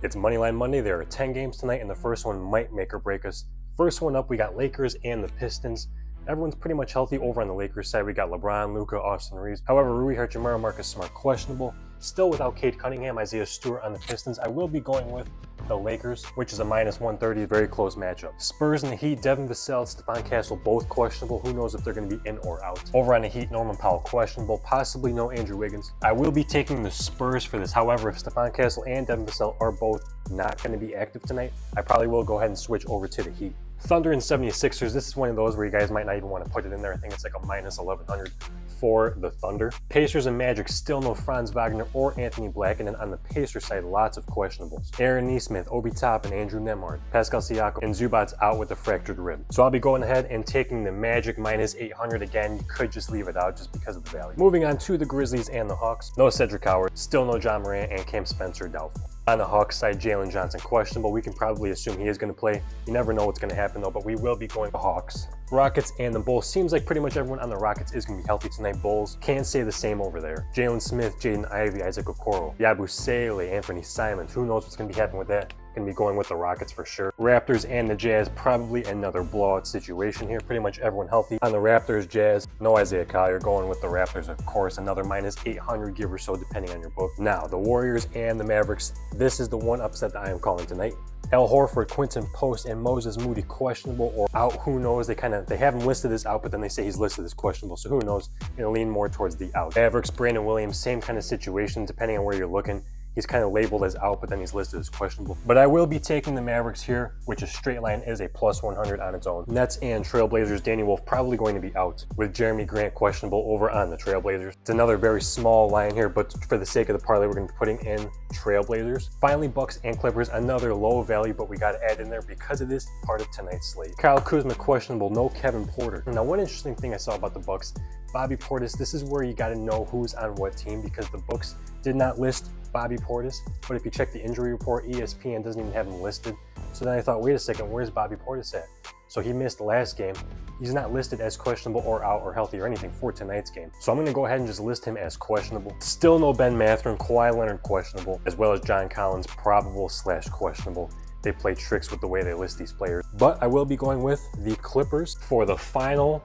It's Moneyline Monday. There are 10 games tonight, and the first one might make or break us. First one up, we got Lakers and the Pistons. Everyone's pretty much healthy over on the Lakers side. We got LeBron, Luka, Austin Reeves. However, Rui Hachimura, Marcus Smart questionable. Still without Cade Cunningham, Isaiah Stewart on the Pistons. I will be going with the Lakers, which is a -130, very close matchup. Spurs and the Heat, Devin Vassell, Stephon Castle, both questionable. Who knows if they're going to be in or out. Over on the Heat, Norman Powell questionable, possibly no Andrew Wiggins. I will be taking the Spurs for this. However, if Stephon Castle and Devin Vassell are both not going to be active tonight, I probably will go ahead and switch over to the Heat. Thunder and 76ers, this is one of those where you guys might not even want to put it in there. I think it's like a -1100 for the Thunder. Pacers and Magic, still no Franz Wagner or Anthony Black, and then on the Pacers side, lots of questionables. Aaron Nesmith, Obi Toppin, Andrew Nembhard, Pascal Siakam, and Zubac's out with a fractured rib. So I'll be going ahead and taking the Magic -800 again. You could just leave it out just because of the value. Moving on to the Grizzlies and the Hawks. No Cedric Howard, still no John Morant, and Cam Spencer doubtful. On the Hawks side, Jalen Johnson questionable. We can probably assume he is going to play. You never know what's going to happen though, but we will be going to Hawks. Rockets and the Bulls. Seems like pretty much everyone on the Rockets is going to be healthy tonight. Bulls can't say the same over there. Jalen Smith, Jaden Ivey, Isaac Okoro, Yabusele, Anthony Simons. Who knows what's going to be happening with that? Going to be going with the Rockets for sure. Raptors and the Jazz, probably another blowout situation here. Pretty much everyone healthy. On the Raptors, Jazz, no Isaiah Collier. Going with the Raptors, of course, another -800, give or so, depending on your book. Now, the Warriors and the Mavericks. This is the one upset that I am calling tonight. Al Horford, Quinton Post, and Moses Moody questionable or out. Who knows? They have him listed as out, but then they say he's listed as questionable. So who knows? Gonna lean more towards the out. Mavericks, Brandon Williams, same kind of situation, depending on where you're looking. He's kind of labeled as out, but then he's listed as questionable. But I will be taking the Mavericks here, which is straight line is a +100 on its own. Nets and Trailblazers, Danny Wolf probably going to be out with Jeremy Grant questionable over on the Trailblazers. It's another very small line here, but for the sake of the parlay, we're going to be putting in Trailblazers. Finally, Bucks and Clippers, another low value, but we got to add in there because it is part of tonight's slate. Kyle Kuzma questionable, no Kevin Porter. Now, one interesting thing I saw about the Bucks, Bobby Portis, this is where you got to know who's on what team because the books did not list Bobby Portis, but if you check the injury report, ESPN doesn't even have him listed. So then I thought, wait a second, where's Bobby Portis at? So he missed the last game. He's not listed as questionable or out or healthy or anything for tonight's game. So I'm going to go ahead and just list him as questionable. Still no Ben Mathurin, Kawhi Leonard questionable, as well as John Collins probable/questionable. They play tricks with the way they list these players. But I will be going with the Clippers for the final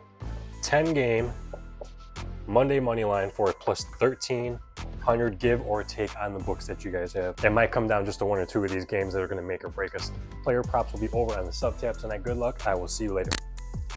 10-game Monday money line for a +1300, give or take on the books that you guys have. It might come down just to one or two of these games that are going to make or break us. Player props will be over on the sub tab tonight. Good luck. I will see you later.